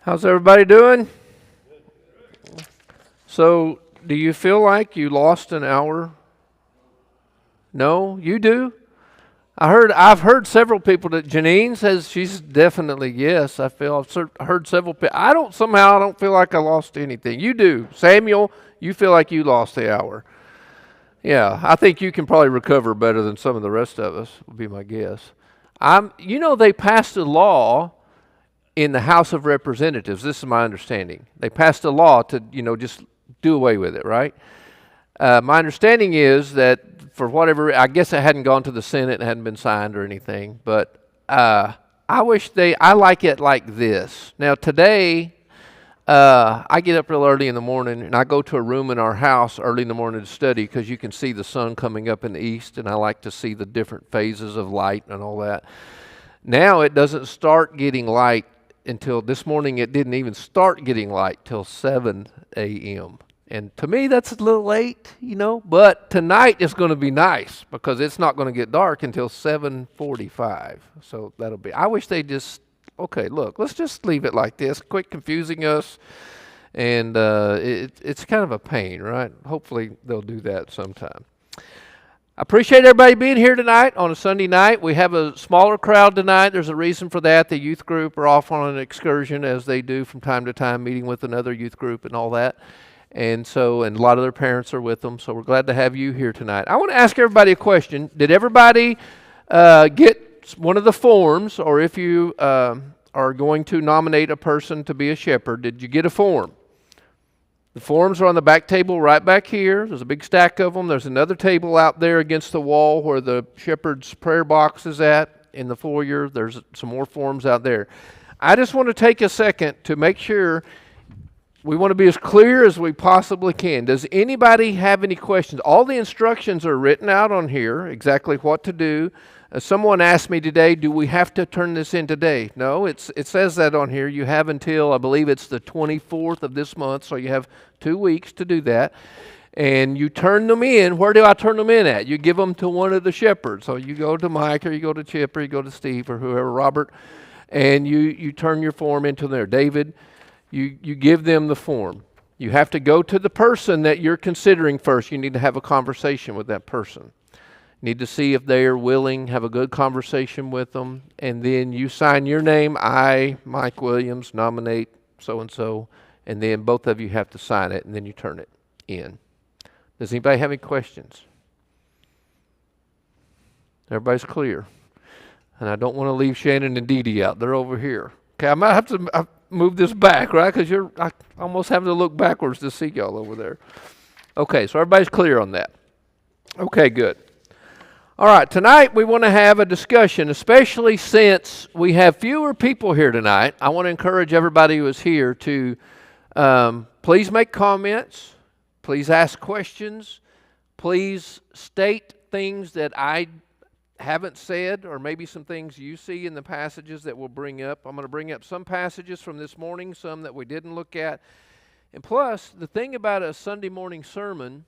How's everybody doing? So, do you feel like you lost an hour? No, you do? I've heard several people that Janine says she's definitely yes. I've heard several people. I don't feel like I lost anything. You do. Samuel, you feel like you lost the hour. Yeah, I think you can probably recover better than some of the rest of us, would be my guess. They passed a law in the House of Representatives. This is my understanding. They passed a law to, just do away with it, right? My understanding is that for whatever, I guess it hadn't gone to the Senate and hadn't been signed or anything, but I like it like this. Now, today, I get up real early in the morning and I go to a room in our house early in the morning to study because you can see the sun coming up in the east, and I like to see the different phases of light and all that. Now it doesn't start getting light until this morning. It didn't even start getting light till 7 a.m. And to me, that's a little late, but tonight is going to be nice because it's not going to get dark until 7:45. So I wish they just, okay, look, let's just leave it like this. Quit confusing us. And it's kind of a pain, right? Hopefully they'll do that sometime. I appreciate everybody being here tonight on a Sunday night. We have a smaller crowd tonight. There's a reason for that. The youth group are off on an excursion, as they do from time to time, meeting with another youth group and all that. And a lot of their parents are with them. So we're glad to have you here tonight. I want to ask everybody a question. Did everybody get one of the forms, or if you are going to nominate a person to be a shepherd, did you get a form? The forms are on the back table right back here. There's a big stack of them. There's another table out there against the wall where the shepherd's prayer box is at in the foyer. There's some more forms out there. I just want to take a second to make sure we want to be as clear as we possibly can. Does anybody have any questions? All the instructions are written out on here, exactly what to do. Someone asked me today, do we have to turn this in today? No, it says that on here. You have until, I believe it's the 24th of this month, so you have 2 weeks to do that. And you turn them in. Where do I turn them in at? You give them to one of the shepherds. So you go to Mike, or you go to Chip, or you go to Steve, or whoever, Robert, and you turn your form into there. David, you give them the form. You have to go to the person that you're considering first. You need to have a conversation with that person. Need to see if they are willing, have a good conversation with them, and then you sign your name. I, Mike Williams, nominate so-and-so, and then both of you have to sign it, and then you turn it in. Does anybody have any questions? Everybody's clear. And I don't want to leave Shannon and Dee Dee out. They're over here. Okay, I might have to move this back, right? Because I almost having to look backwards to see y'all over there. Okay, so everybody's clear on that. Okay, good. All right, tonight we want to have a discussion, especially since we have fewer people here tonight. I want to encourage everybody who is here to please make comments, please ask questions, please state things that I haven't said, or maybe some things you see in the passages that we'll bring up. I'm going to bring up some passages from this morning, some that we didn't look at. And plus, the thing about a Sunday morning sermon,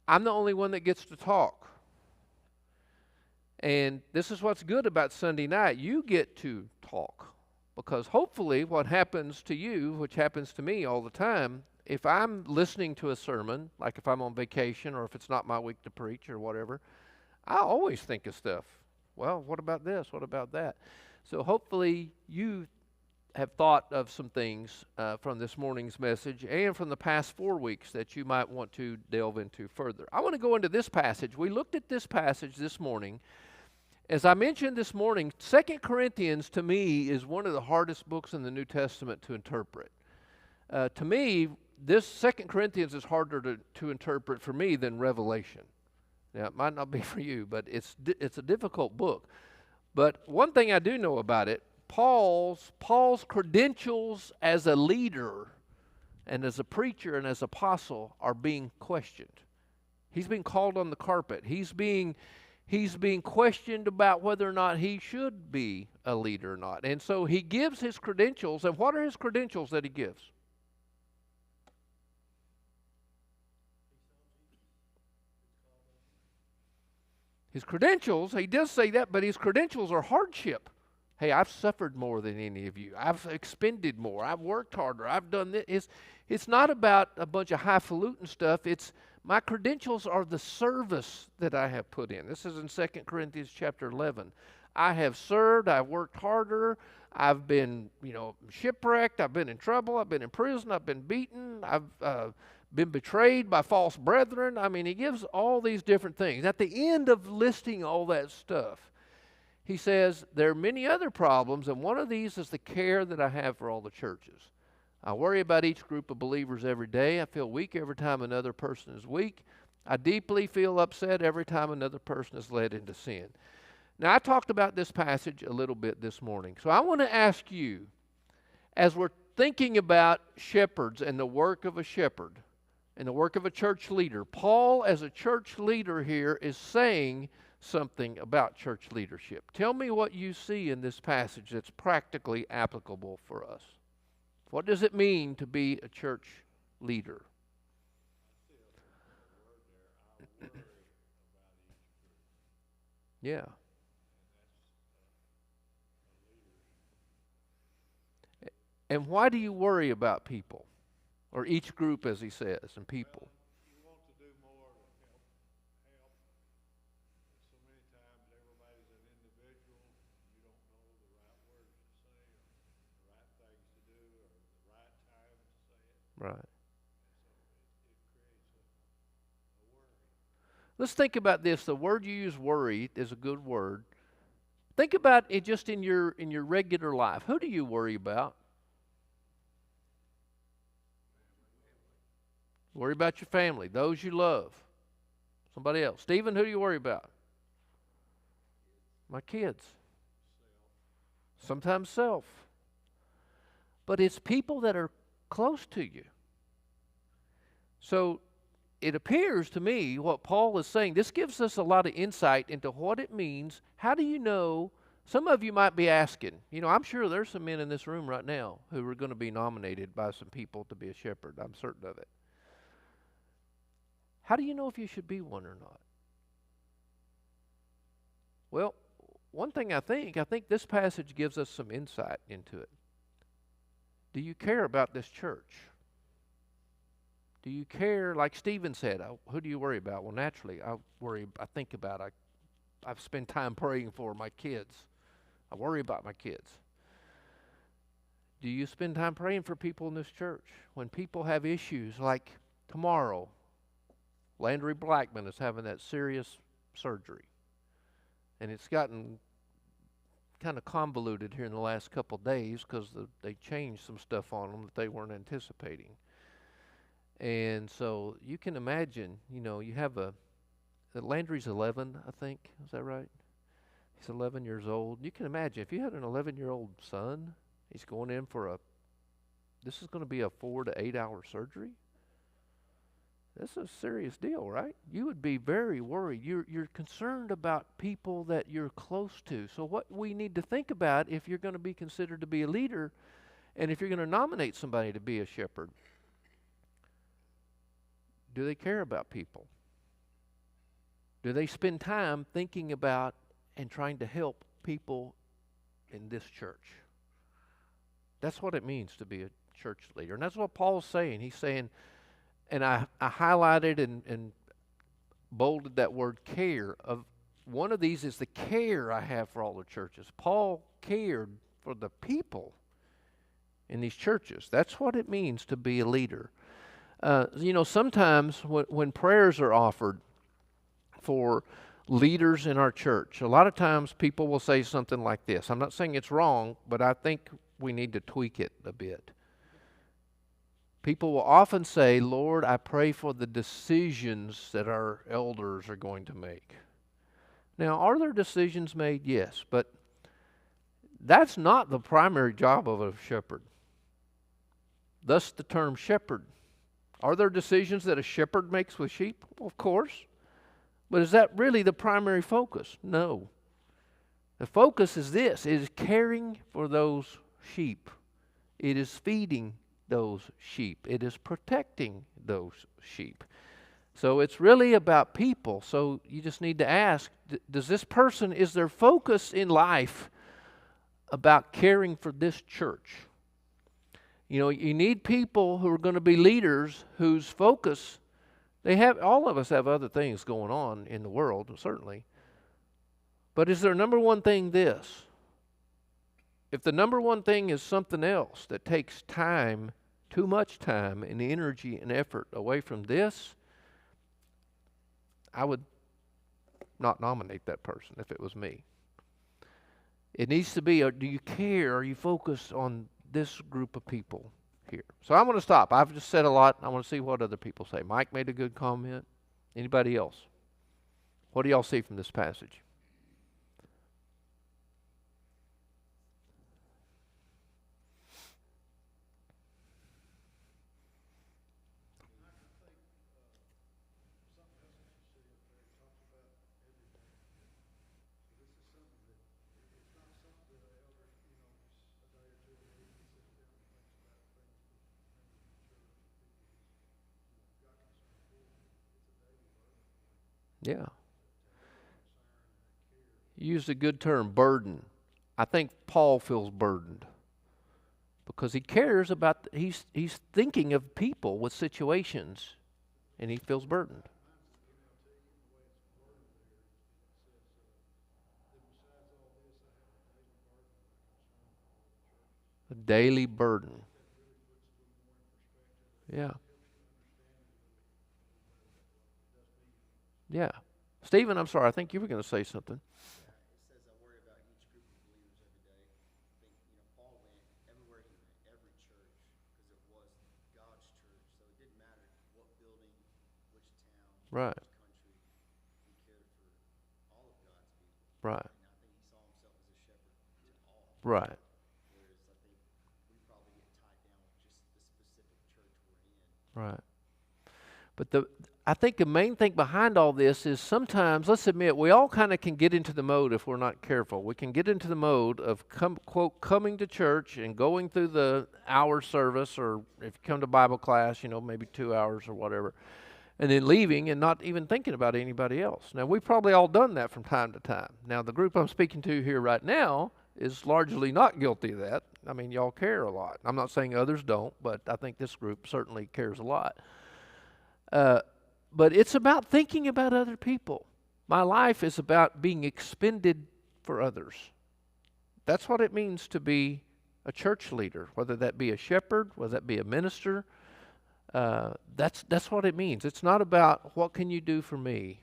I'm the only one that gets to talk. And this is what's good about Sunday night. You get to talk, because hopefully what happens to you, which happens to me all the time, if I'm listening to a sermon, like if I'm on vacation or if it's not my week to preach or whatever, I always think of stuff. Well, what about this? What about that? So hopefully you have thought of some things from this morning's message and from the past 4 weeks that you might want to delve into further. I want to go into this passage. We looked at this passage this morning. As I mentioned this morning, 2 Corinthians to me is one of the hardest books in the New Testament to interpret. To me, this 2 Corinthians is harder to interpret for me than Revelation. Now, it might not be for you, but it's a difficult book. But one thing I do know about it, Paul's credentials as a leader and as a preacher and as apostle are being questioned. He's being called on the carpet. He's being questioned about whether or not he should be a leader or not. And so he gives his credentials. And what are his credentials that he gives? His credentials, he does say that, but his credentials are hardship. Hey, I've suffered more than any of you. I've expended more. I've worked harder. I've done this. It's not about a bunch of highfalutin stuff. It's my credentials are the service that I have put in. This is in 2 Corinthians chapter 11. I have served. I've worked harder. I've been, shipwrecked. I've been in trouble. I've been in prison. I've been beaten. I've been betrayed by false brethren. I mean, he gives all these different things. At the end of listing all that stuff, he says, there are many other problems, and one of these is the care that I have for all the churches. I worry about each group of believers every day. I feel weak every time another person is weak. I deeply feel upset every time another person is led into sin. Now, I talked about this passage a little bit this morning. So I want to ask you, as we're thinking about shepherds and the work of a shepherd and the work of a church leader, Paul, as a church leader here, is saying something about church leadership. Tell me what you see in this passage that's practically applicable for us. What does it mean to be a church leader? Yeah. And why do you worry about people? Or each group, as he says, and people. You want to do more to help. So many times everybody's an individual. You don't know the right words to say or the right things to do or the right time to say it. Right. And so it creates a worry. Let's think about this. The word you use, worry, is a good word. Think about it just in your regular life. Who do you worry about? Worry about your family, those you love. Somebody else. Stephen, who do you worry about? My kids. Sometimes self. But it's people that are close to you. So it appears to me what Paul is saying, this gives us a lot of insight into what it means. How do you know? Some of you might be asking, I'm sure there's some men in this room right now who are going to be nominated by some people to be a shepherd. I'm certain of it. How do you know if you should be one or not? Well, one thing I think this passage gives us some insight into it. Do you care about this church? Do you care, like Stephen said, who do you worry about? Well, naturally, I think about, I've spent time praying for my kids. I worry about my kids. Do you spend time praying for people in this church? When people have issues like tomorrow, Landry Blackman is having that serious surgery. And it's gotten kind of convoluted here in the last couple of days because they changed some stuff on them that they weren't anticipating. And so you can imagine, you have Landry's 11, I think. Is that right? He's 11 years old. You can imagine if you had an 11-year-old son, he's going in for this is going to be a 4 to 8 hour surgery. This is a serious deal, right? You would be very worried. You're concerned about people that you're close to. So what we need to think about if you're going to be considered to be a leader and if you're going to nominate somebody to be a shepherd, do they care about people? Do they spend time thinking about and trying to help people in this church? That's what it means to be a church leader. And that's what Paul's saying. He's saying, and I highlighted and bolded that word care. One of these is the care I have for all the churches. Paul cared for the people in these churches. That's what it means to be a leader. Sometimes when prayers are offered for leaders in our church, a lot of times people will say something like this. I'm not saying it's wrong, but I think we need to tweak it a bit. People will often say, Lord, I pray for the decisions that our elders are going to make. Now, are there decisions made? Yes, but that's not the primary job of a shepherd. Thus the term shepherd. Are there decisions that a shepherd makes with sheep? Well, of course. But is that really the primary focus? No. The focus is this. It is caring for those sheep. It is feeding those sheep. It is protecting those sheep. So it's really about people. So you just need to ask, does this person, is their focus in life about caring for this church. You know, you need people who are going to be leaders whose focus, all of us have other things going on in the world, certainly. But is their number one thing this? If the number one thing is something else that takes time, too much time and energy and effort away from this, I would not nominate that person if it was me. It needs to be, do you care? Are you focused on this group of people here? So I'm going to stop. I've just said a lot. I want to see what other people say. Mike made a good comment. Anybody else? What do y'all see from this passage? Yeah. You used a good term, burden. I think Paul feels burdened because he cares about, he's thinking of people with situations, and he feels burdened. A daily burden. Yeah. Yeah. Stephen, I'm sorry. I think you were going to say something. It says I worry about each group of believers every day. I think, Paul went everywhere he went, every church, because it was God's church. So it didn't matter what building, which town, Right. which country. He cared for all of God's people. Right. And I think he saw himself as a shepherd to all. Right. Whereas I think we probably get tied down with just the specific church we're in. Right. But I think the main thing behind all this is sometimes, let's admit, we all kind of can get into the mode if we're not careful. We can get into the mode of, quote, coming to church and going through the hour service, or if you come to Bible class, maybe 2 hours or whatever, and then leaving and not even thinking about anybody else. Now, we've probably all done that from time to time. Now, the group I'm speaking to here right now is largely not guilty of that. I mean, y'all care a lot. I'm not saying others don't, but I think this group certainly cares a lot. But it's about thinking about other people. My life is about being expended for others. That's what it means to be a church leader, whether that be a shepherd, whether that be a minister. That's what it means. It's not about what can you do for me.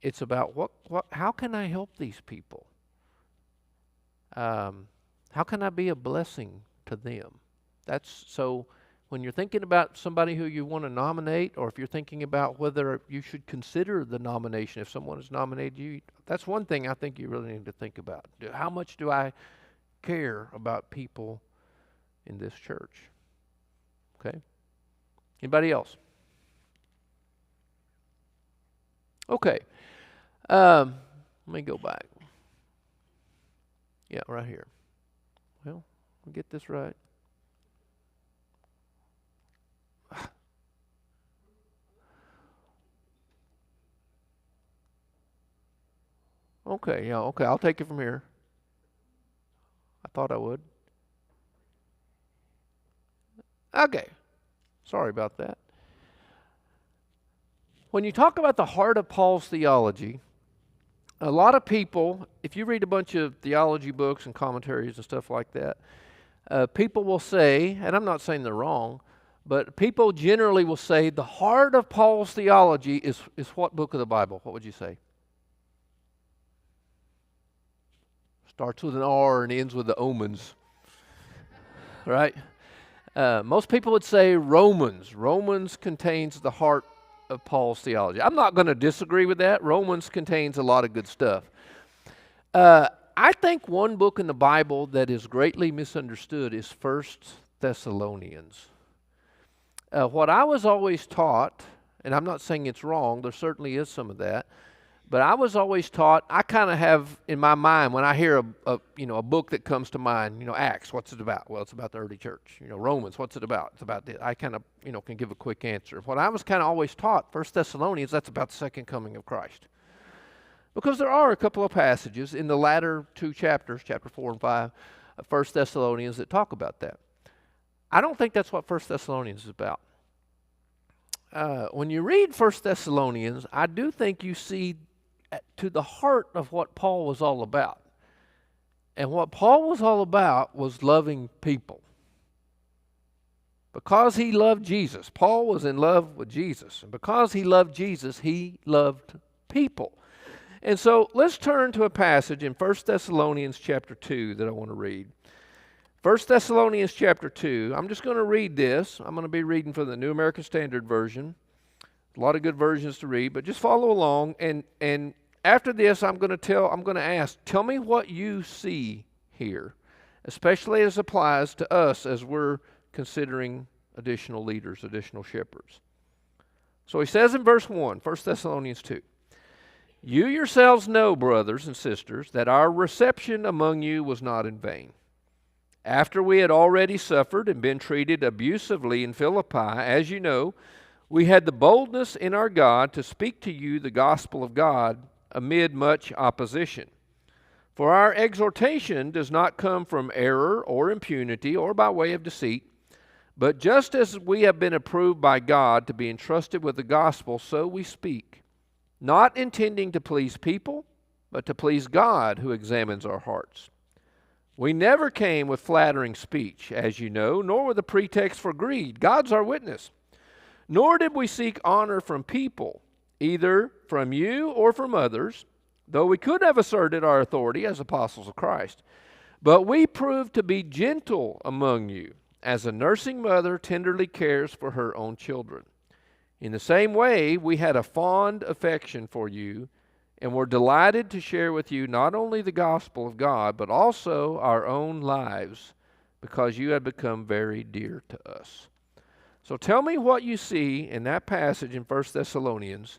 It's about how can I help these people? How can I be a blessing to them? So when you're thinking about somebody who you want to nominate, or if you're thinking about whether you should consider the nomination if someone has nominated you, that's one thing I think you really need to think about. How much do I care about people in this church? Okay. Anybody else? Okay. Let me go back. Yeah, right here. Well, we'll get this right. Okay, yeah, okay, I'll take it from here. I thought I would. Okay, sorry about that. When you talk about the heart of Paul's theology, a lot of people, if you read a bunch of theology books and commentaries and stuff like that, people will say, and I'm not saying they're wrong, but people generally will say the heart of Paul's theology is what book of the Bible? What would you say? Starts with an R and ends with the omens, right? Most people would say Romans. Romans contains the heart of Paul's theology. I'm not going to disagree with that. Romans contains a lot of good stuff. I think one book in the Bible that is greatly misunderstood is 1 Thessalonians. What I was always taught, and I'm not saying it's wrong, there certainly is some of that, but I was always taught, I kind of have in my mind, when I hear a book that comes to mind, Acts, what's it about? Well, it's about the early church. Romans, what's it about? It's about this. I kind of, can give a quick answer. What I was kind of always taught, 1 Thessalonians, that's about the second coming of Christ. Because there are a couple of passages in the latter two chapters, chapter 4 and 5, of 1 Thessalonians that talk about that. I don't think that's what 1 Thessalonians is about. When you read 1 Thessalonians, I do think you see to the heart of what Paul was all about. And what Paul was all about was loving people. Because he loved Jesus, Paul was in love with Jesus. And because he loved Jesus, he loved people. And so let's turn to a passage in 1 Thessalonians chapter 2 that I want to read. 1 Thessalonians chapter 2, I'm just going to read this. I'm going to be reading from the New American Standard Version. A lot of good versions to read, but just follow along. And after this, I'm going to ask, tell me what you see here, especially as applies to us as we're considering additional leaders, additional shepherds. So he says in verse 1, 1 Thessalonians 2, you yourselves know, brothers and sisters, that our reception among you was not in vain. After we had already suffered and been treated abusively in Philippi, as you know, we had the boldness in our God to speak to you the gospel of God amid much opposition. For our exhortation does not come from error or impunity or by way of deceit, but just as we have been approved by God to be entrusted with the gospel, so we speak, not intending to please people, but to please God who examines our hearts. We never came with flattering speech, as you know, nor with a pretext for greed. God's our witness. Nor did we seek honor from people, either from you or from others, though we could have asserted our authority as apostles of Christ. But we proved to be gentle among you, as a nursing mother tenderly cares for her own children. In the same way, we had a fond affection for you, and were delighted to share with you not only the gospel of God, but also our own lives, because you had become very dear to us. So tell me what you see in that passage in 1 Thessalonians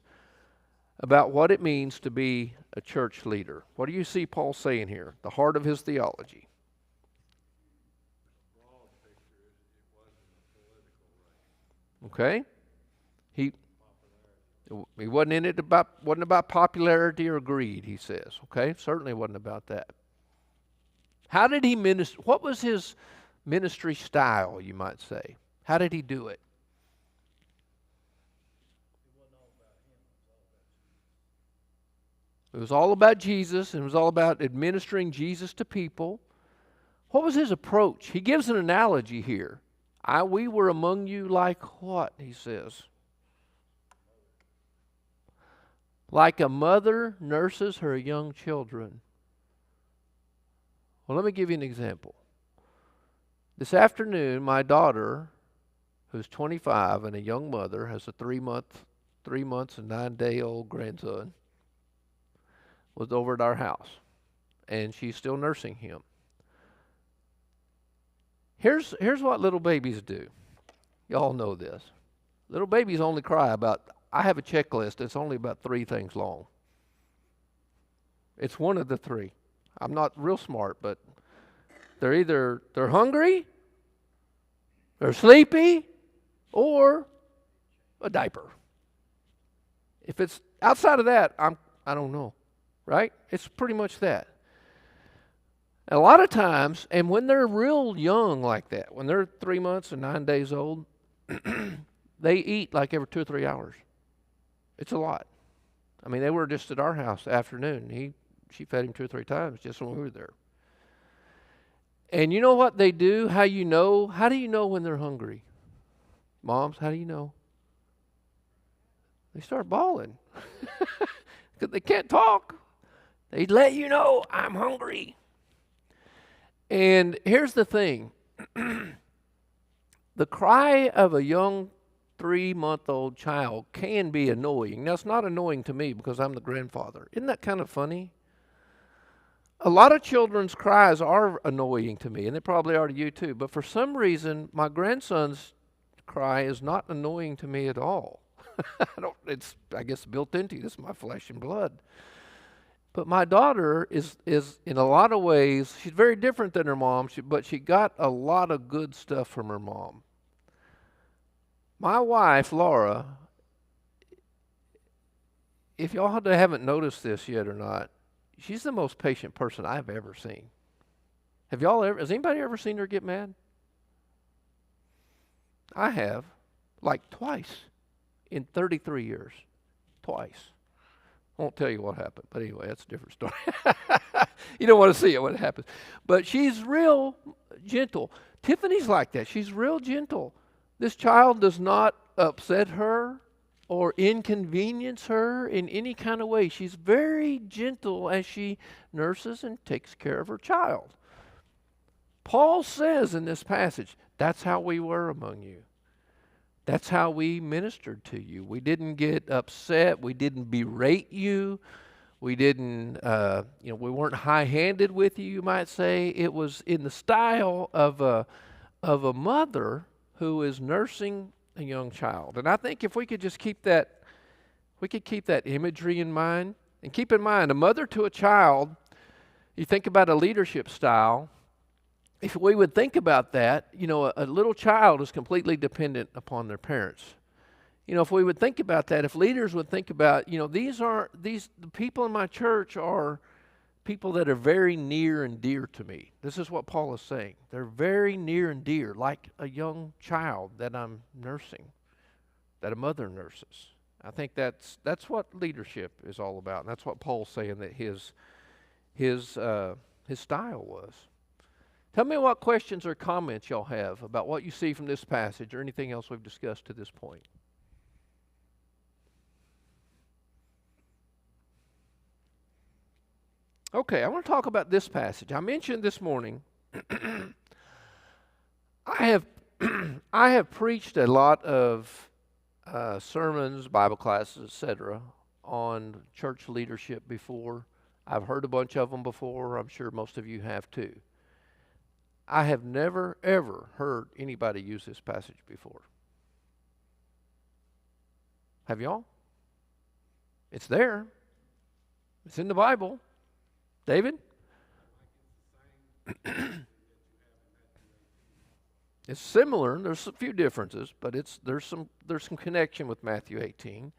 about what it means to be a church leader. What do you see Paul saying here? The heart of his theology. Broad picture is it wasn't a political race. Okay? He wasn't in it wasn't about popularity or greed, he says. Okay? Certainly wasn't about that. How did he minister? What was his ministry style, you might say? How did he do it? It was all about Jesus, and it was all about administering Jesus to people. What was his approach? He gives an analogy here. We were among you like what, he says? Like a mother nurses her young children. Well, let me give you an example. This afternoon, my daughter, who's 25 and a young mother, has a 3 months and 9-day-old grandson, was over at our house, and she's still nursing him. Here's what little babies do. Y'all know this. Little babies only cry about, I have a checklist, it's only about 3 things long. It's one of the 3. I'm not real smart, but they're hungry, they're sleepy, or a diaper. If it's outside of that, I don't know, right? It's pretty much that. And a lot of times, and when they're real young like that, when they're 3 months and 9 days old, they eat like every 2 or 3 hours. It's a lot. I mean, they were just at our house afternoon. She fed him 2 or 3 times just when we were there. And you know what they do? How do you know when they're hungry? Moms, how do you know? They start bawling. Because they can't talk. They let you know, I'm hungry. And here's the thing. The cry of a young 3-month-old child can be annoying. Now, it's not annoying to me because I'm the grandfather. Isn't that kind of funny? A lot of children's cries are annoying to me, and they probably are to you too. But for some reason, my grandson's cry is not annoying to me at all. It's, I guess, built into you. This is my flesh and blood. But my daughter is in a lot of ways, she's very different than her mom, but she got a lot of good stuff from her mom. My wife, Laura, if y'all haven't noticed this yet or not, she's the most patient person I've ever seen. Has anybody ever seen her get mad? I have, like twice in 33 years. Twice. Won't tell you what happened, but anyway, that's a different story. You don't want to see it when it happens. But she's real gentle. Tiffany's like that. She's real gentle. This child does not upset her or inconvenience her in any kind of way. She's very gentle as she nurses and takes care of her child. Paul says in this passage, that's how we were among you. That's how we ministered to you. We didn't get upset. We didn't berate you. We didn't, we weren't high-handed with you, you might say. It was in the style of a mother who is nursing a young child. And I think if we could just keep that imagery in mind. And keep in mind, a mother to a child, you think about a leadership style. If we would think about that, a little child is completely dependent upon their parents. If we would think about that, if leaders would think about, the people in my church are people that are very near and dear to me. This is what Paul is saying. They're very near and dear, like a young child that I'm nursing, that a mother nurses. I think that's what leadership is all about, and that's what Paul's saying that his style was. Tell me what questions or comments y'all have about what you see from this passage or anything else we've discussed to this point. Okay, I want to talk about this passage. I mentioned this morning, I have preached a lot of sermons, Bible classes, etc., on church leadership before. I've heard a bunch of them before. I'm sure most of you have too. I have never, ever heard anybody use this passage before. Have y'all? It's there. It's in the Bible. David? It's similar. There's a few differences, but there's some connection with Matthew 18.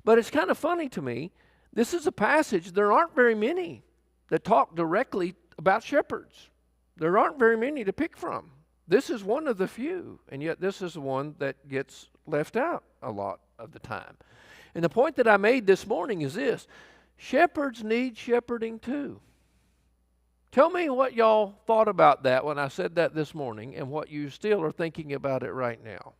But it's kind of funny to me. This is a passage, there aren't very many that talk directly about shepherds. There aren't very many to pick from. This is one of the few, and yet this is the one that gets left out a lot of the time. And the point that I made this morning is this: shepherds need shepherding too. Tell me what y'all thought about that when I said that this morning and what you still are thinking about it right now.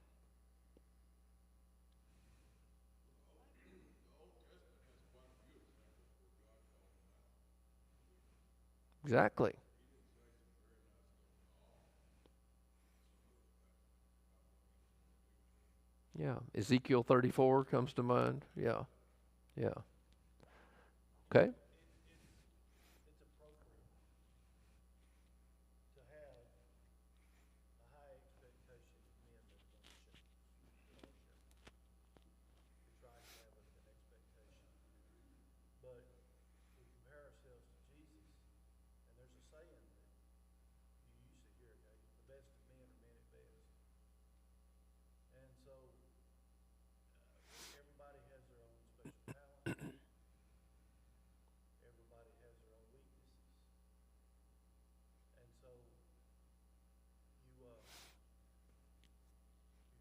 Exactly. Yeah. Ezekiel 34 comes to mind. Yeah. Yeah. Okay. It's appropriate to have a high expectation of men that are going to shepherd. It's right to have an expectation. But we compare ourselves to Jesus, and there's a saying that you used to hear, the best of men are men at best. And so everybody has their own special talent. Everybody has their own weaknesses. And so you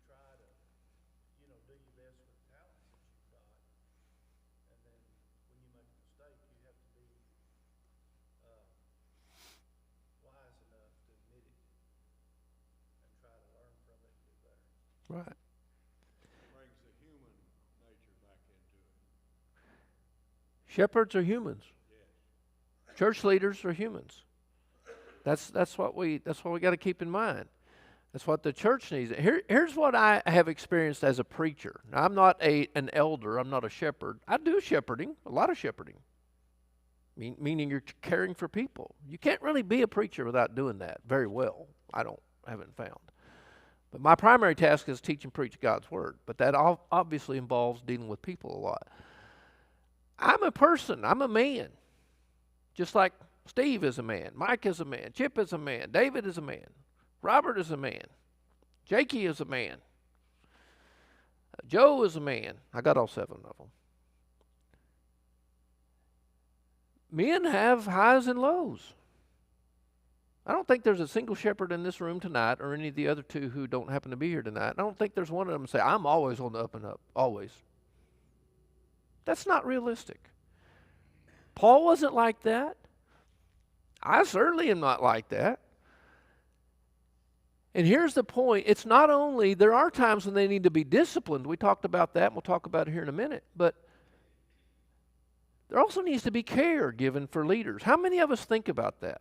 try to, do your best with the talents that you've got. And then when you make a mistake, you have to be wise enough to admit it and try to learn from it and do better. Right. Brings the human nature back into it. Shepherds are humans. Yes. Church leaders are humans. That's what we got to keep in mind. That's what the church needs. Here's what I have experienced as a preacher. Now, I'm not an elder. I'm not a shepherd. I do shepherding, a lot of shepherding, meaning you're caring for people. You can't really be a preacher without doing that very well. I haven't found. But my primary task is teach and preach God's word. But that obviously involves dealing with people a lot. I'm a person. I'm a man. Just like Steve is a man. Mike is a man. Chip is a man. David is a man. Robert is a man. Jakey is a man. Joe is a man. I got all 7 of them. men have highs and lows. I don't think there's a single shepherd in this room tonight or any of the other two who don't happen to be here tonight. I don't think there's one of them say, I'm always on the up and up, always. That's not realistic. Paul wasn't like that. I certainly am not like that. And here's the point. It's not only, there are times when they need to be disciplined. We talked about that, and we'll talk about it here in a minute. But there also needs to be care given for leaders. How many of us think about that?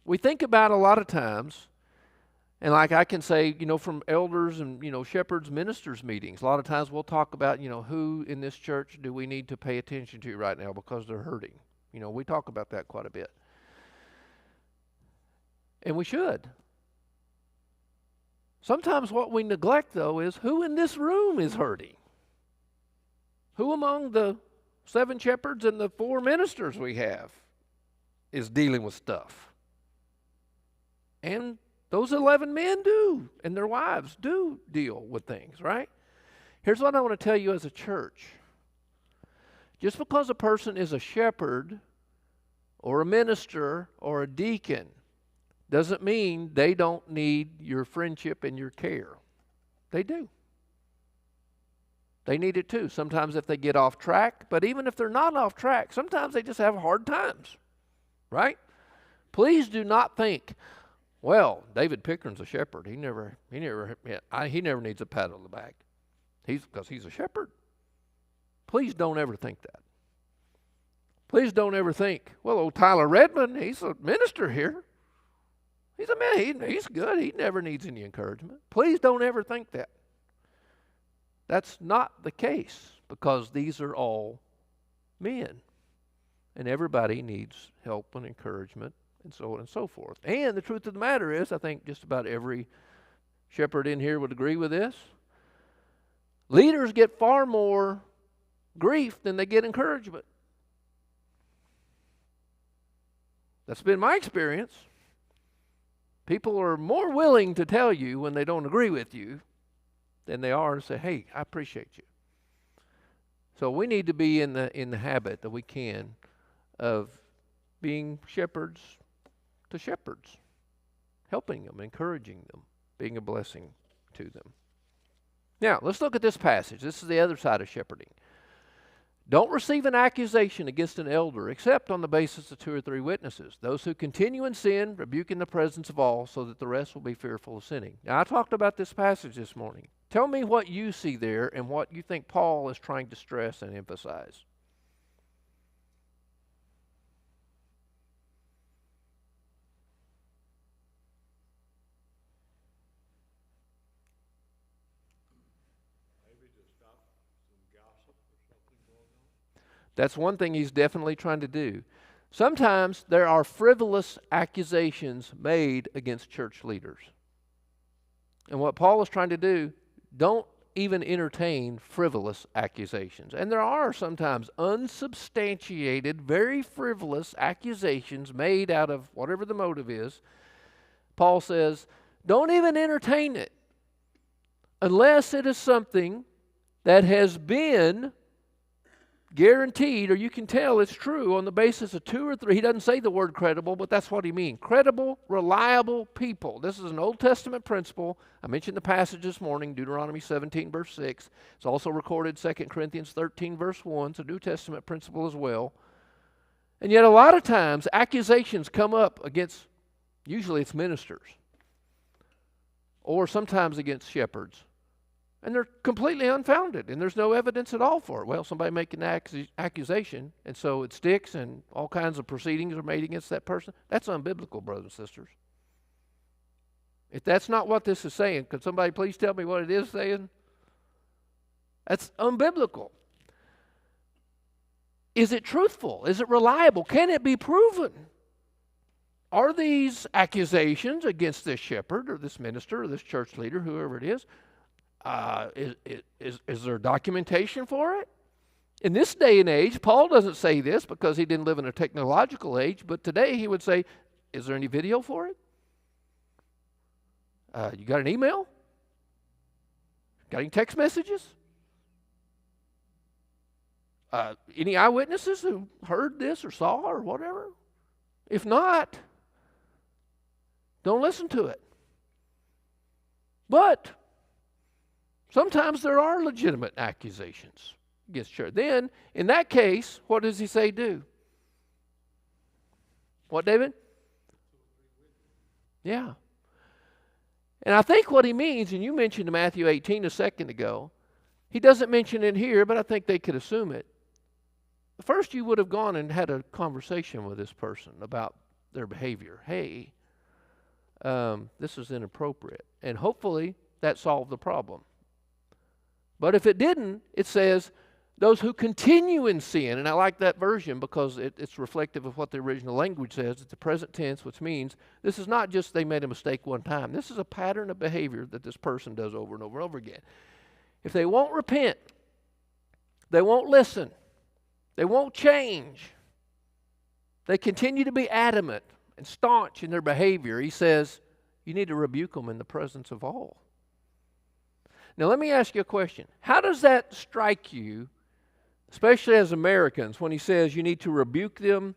We think about a lot of times, and like I can say, from elders and, shepherds, ministers meetings, a lot of times we'll talk about, who in this church do we need to pay attention to right now because they're hurting. We talk about that quite a bit. And we should. Sometimes what we neglect, though, is who in this room is hurting. Who among the 7 shepherds and the 4 ministers we have is dealing with stuff? And those 11 men do, and their wives do deal with things, right? Here's what I want to tell you as a church. Just because a person is a shepherd or a minister or a deacon doesn't mean they don't need your friendship and your care. They do. They need it too. Sometimes if they get off track, but even if they're not off track, sometimes they just have hard times, right? Please do not think, well, David Pickern's a shepherd. He never needs a pat on the back. Because he's a shepherd. Please don't ever think that. Please don't ever think, well, old Tyler Redmond, he's a minister here. He's a man. He's good. He never needs any encouragement. Please don't ever think that. That's not the case, because these are all men. And everybody needs help and encouragement and so on and so forth. And the truth of the matter is, I think just about every shepherd in here would agree with this. Leaders get far more grief than they get encouragement. That's been my experience. People are more willing to tell you when they don't agree with you than they are to say, hey, I appreciate you. So we need to be in the habit that we can of being shepherds to shepherds, helping them, encouraging them, being a blessing to them. Now, let's look at this passage. This is the other side of shepherding. Don't receive an accusation against an elder except on the basis of 2 or 3 witnesses. Those who continue in sin, rebuke in the presence of all, so that the rest will be fearful of sinning. Now, I talked about this passage this morning. Tell me what you see there and what you think Paul is trying to stress and emphasize. Maybe to stop some gossip or something going on. That's one thing he's definitely trying to do. Sometimes there are frivolous accusations made against church leaders. And what Paul is trying to do, don't even entertain frivolous accusations. And there are sometimes unsubstantiated, very frivolous accusations made out of whatever the motive is. Paul says, don't even entertain it unless it is something that has been guaranteed, or you can tell it's true on the basis of 2 or 3. He doesn't say the word credible, but that's what he means. Credible, reliable people. This is an Old Testament principle. I mentioned the passage this morning, Deuteronomy 17, verse 6. It's also recorded 2 Corinthians 13, verse 1. It's a New Testament principle as well. And yet a lot of times accusations come up against, usually it's ministers, or sometimes against shepherds. And they're completely unfounded, and there's no evidence at all for it. Well, somebody making an accusation, and so it sticks, and all kinds of proceedings are made against that person. That's unbiblical, brothers and sisters. If that's not what this is saying, could somebody please tell me what it is saying? That's unbiblical. Is it truthful? Is it reliable? Can it be proven? Are these accusations against this shepherd or this minister or this church leader, whoever it is, is there documentation for it? In this day and age, Paul doesn't say this because he didn't live in a technological age, but today he would say, is there any video for it? You got an email? Got any text messages? Any eyewitnesses who heard this or saw or whatever? If not, don't listen to it. But sometimes there are legitimate accusations against church. Then, in that case, what does he say do? What, David? Yeah. And I think what he means, and you mentioned Matthew 18 a second ago, he doesn't mention it here, but I think they could assume it. First, you would have gone and had a conversation with this person about their behavior. Hey, this is inappropriate. And hopefully that solved the problem. But if it didn't, it says, those who continue in sin, and I like that version because it's reflective of what the original language says. It's the present tense, which means this is not just they made a mistake one time. This is a pattern of behavior that this person does over and over and over again. If they won't repent, they won't listen, they won't change, they continue to be adamant and staunch in their behavior, he says, you need to rebuke them in the presence of all. Now let me ask you a question. How does that strike you, especially as Americans, when he says you need to rebuke them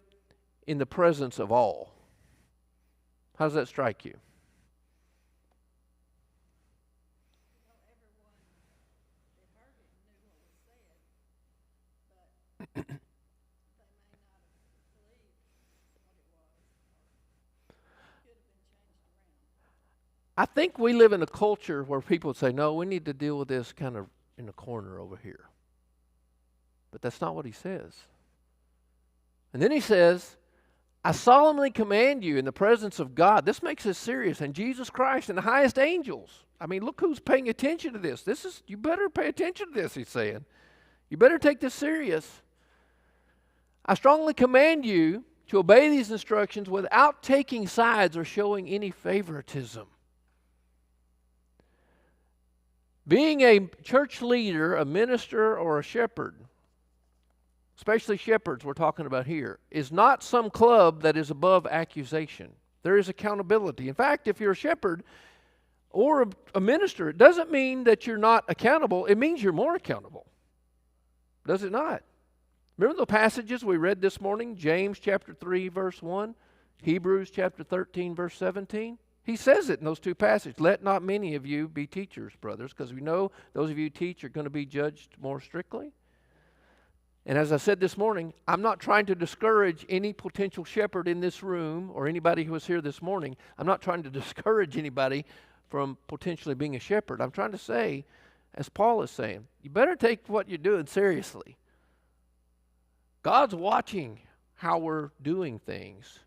in the presence of all? How does that strike you? I think we live in a culture where people say, no, we need to deal with this kind of in the corner over here. But that's not what he says. And then he says, I solemnly command you in the presence of God. This makes it serious. And Jesus Christ and the highest angels. I mean, look who's paying attention to this. You better pay attention to this, he's saying. You better take this serious. I strongly command you to obey these instructions without taking sides or showing any favoritism. Being a church leader, a minister, or a shepherd, especially shepherds we're talking about here, is not some club that is above accusation. There is accountability. In fact, if you're a shepherd or a minister, it doesn't mean that you're not accountable. It means you're more accountable. Does it not? Remember the passages we read this morning? James chapter 3, verse 1. Hebrews chapter 13, verse 17. He says it in those two passages. Let not many of you be teachers, brothers, because we know those of you who teach are going to be judged more strictly. And as I said this morning, I'm not trying to discourage any potential shepherd in this room or anybody who was here this morning. I'm not trying to discourage anybody from potentially being a shepherd. I'm trying to say, as Paul is saying, you better take what you're doing seriously. God's watching how we're doing things.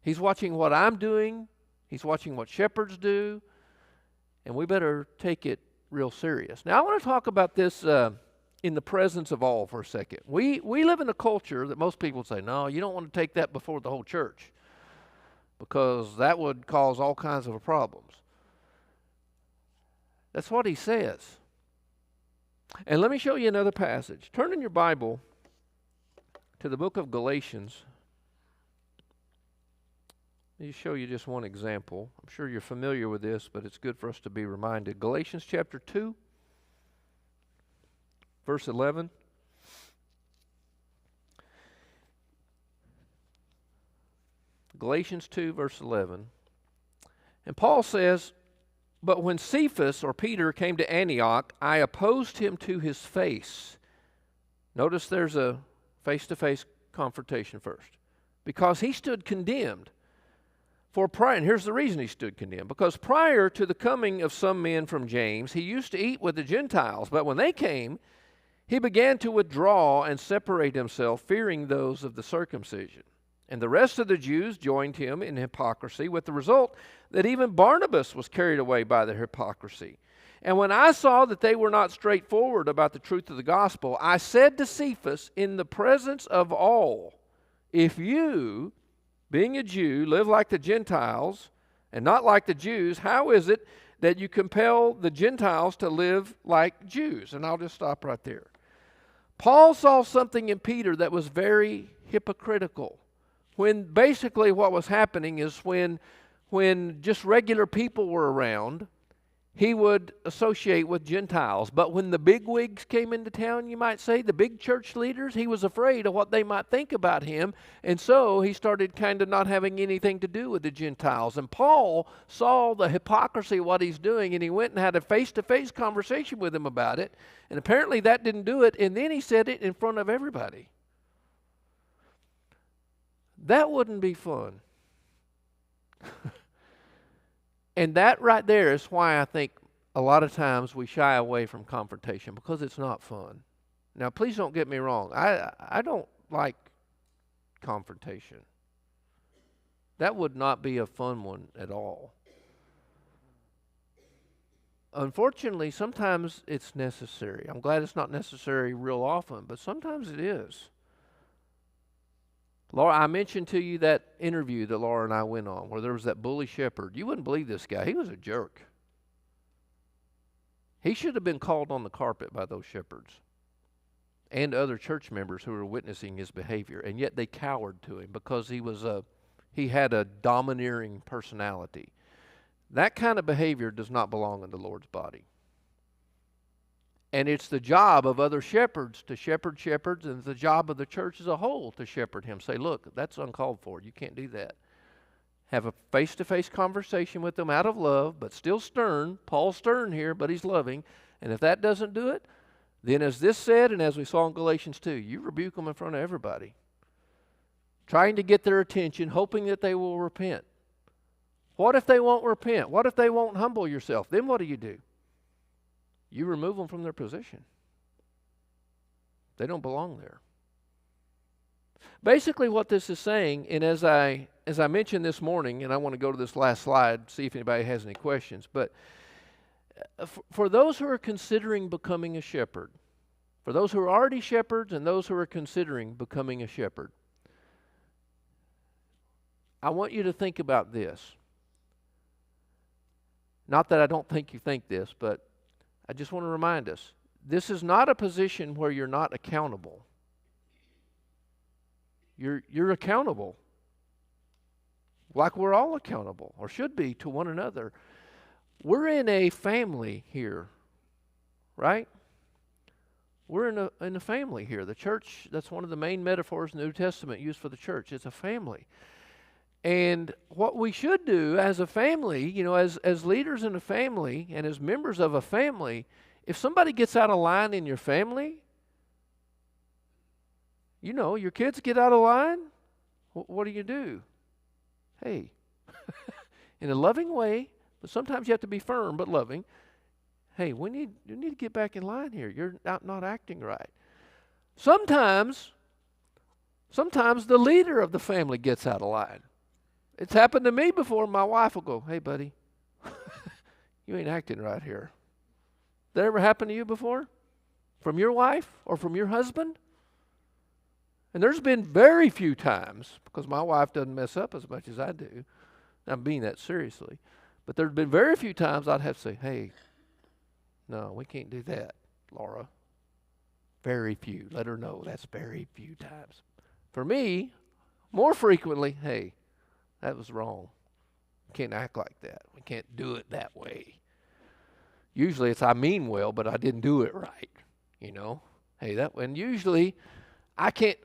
He's watching what I'm doing. He's watching what shepherds do. And we better take it real serious. Now, I want to talk about this in the presence of all for a second. We live in a culture that most people say, no, you don't want to take that before the whole church because that would cause all kinds of problems. That's what he says. And let me show you another passage. Turn in your Bible to the book of Galatians. Let me show you just one example. I'm sure you're familiar with this, but it's good for us to be reminded. Galatians chapter 2, verse 11. Galatians 2, verse 11. And Paul says, but when Cephas, or Peter, came to Antioch, I opposed him to his face. Notice there's a face-to-face confrontation first. Because he stood condemned. And here's the reason he stood condemned. Because prior to the coming of some men from James, he used to eat with the Gentiles. But when they came, he began to withdraw and separate himself, fearing those of the circumcision. And the rest of the Jews joined him in hypocrisy, with the result that even Barnabas was carried away by their hypocrisy. And when I saw that they were not straightforward about the truth of the gospel, I said to Cephas in the presence of all, if you, being a Jew, live like the Gentiles and not like the Jews, how is it that you compel the Gentiles to live like Jews? And I'll just stop right there. Paul saw something in Peter that was very hypocritical. When basically what was happening is when just regular people were around, he would associate with Gentiles. But when the bigwigs came into town, you might say, the big church leaders, he was afraid of what they might think about him. And so he started kind of not having anything to do with the Gentiles. And Paul saw the hypocrisy of what he's doing, and he went and had a face-to-face conversation with him about it. And apparently that didn't do it, and then he said it in front of everybody. That wouldn't be fun. And that right there is why I think a lot of times we shy away from confrontation, because it's not fun. Now, please don't get me wrong. I don't like confrontation. That would not be a fun one at all. Unfortunately, sometimes it's necessary. I'm glad it's not necessary real often, but sometimes it is. Laura, I mentioned to you that interview that Laura and I went on where there was that bully shepherd. You wouldn't believe this guy. He was a jerk. He should have been called on the carpet by those shepherds and other church members who were witnessing his behavior, and yet they cowered to him because he had a domineering personality. That kind of behavior does not belong in the Lord's body. And it's the job of other shepherds to shepherd shepherds, and it's the job of the church as a whole to shepherd him. Say, look, that's uncalled for. You can't do that. Have a face-to-face conversation with them out of love, but still stern. Paul's stern here, but he's loving. And if that doesn't do it, then as this said, and as we saw in Galatians 2, you rebuke them in front of everybody, trying to get their attention, hoping that they will repent. What if they won't repent? What if they won't humble yourself? Then what do? You remove them from their position. They don't belong there. Basically what this is saying, and as I mentioned this morning, and I want to go to this last slide, see if anybody has any questions, but for those who are considering becoming a shepherd, for those who are already shepherds and those who are considering becoming a shepherd, I want you to think about this. Not that I don't think you think this, but I just want to remind us, this is not a position where you're not accountable. You're accountable. Like we're all accountable, or should be, to one another. We're in a family here, right? We're in a family here. The church, that's one of the main metaphors in the New Testament used for the church. It's a family. And what we should do as a family, as leaders in a family and as members of a family, if somebody gets out of line in your family, your kids get out of line, what do? Hey, in a loving way, but sometimes you have to be firm but loving. Hey, you need to get back in line here. You're not acting right. Sometimes the leader of the family gets out of line. It's happened to me before. My wife will go, hey, buddy, you ain't acting right here. That ever happened to you before? From your wife or from your husband? And there's been very few times, because my wife doesn't mess up as much as I do. I'm being that seriously. But there's been very few times I'd have to say, hey, no, we can't do that, Laura. Very few. Let her know that's very few times. For me, more frequently, hey, that was wrong. We can't act like that. We can't do it that way. Usually it's I mean well, but I didn't do it right. Hey, and usually I can't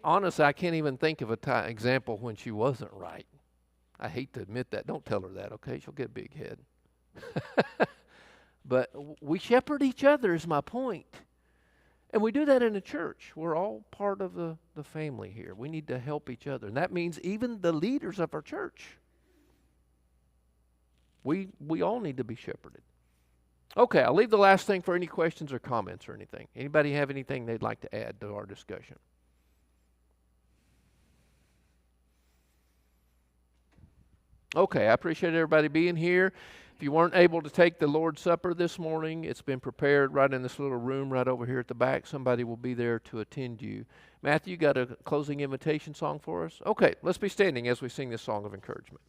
even think of a example when she wasn't right. I hate to admit that. Don't tell her that, okay? She'll get a big head. But we shepherd each other is my point. And we do that in the church. We're all part of the family here. We need to help each other. And that means even the leaders of our church. We all need to be shepherded. Okay, I'll leave the last thing for any questions or comments or anything. Anybody have anything they'd like to add to our discussion? Okay, I appreciate everybody being here. If you weren't able to take the Lord's Supper this morning, it's been prepared right in this little room right over here at the back. Somebody will be there to attend you. Matthew, you got a closing invitation song for us? Okay, let's be standing as we sing this song of encouragement.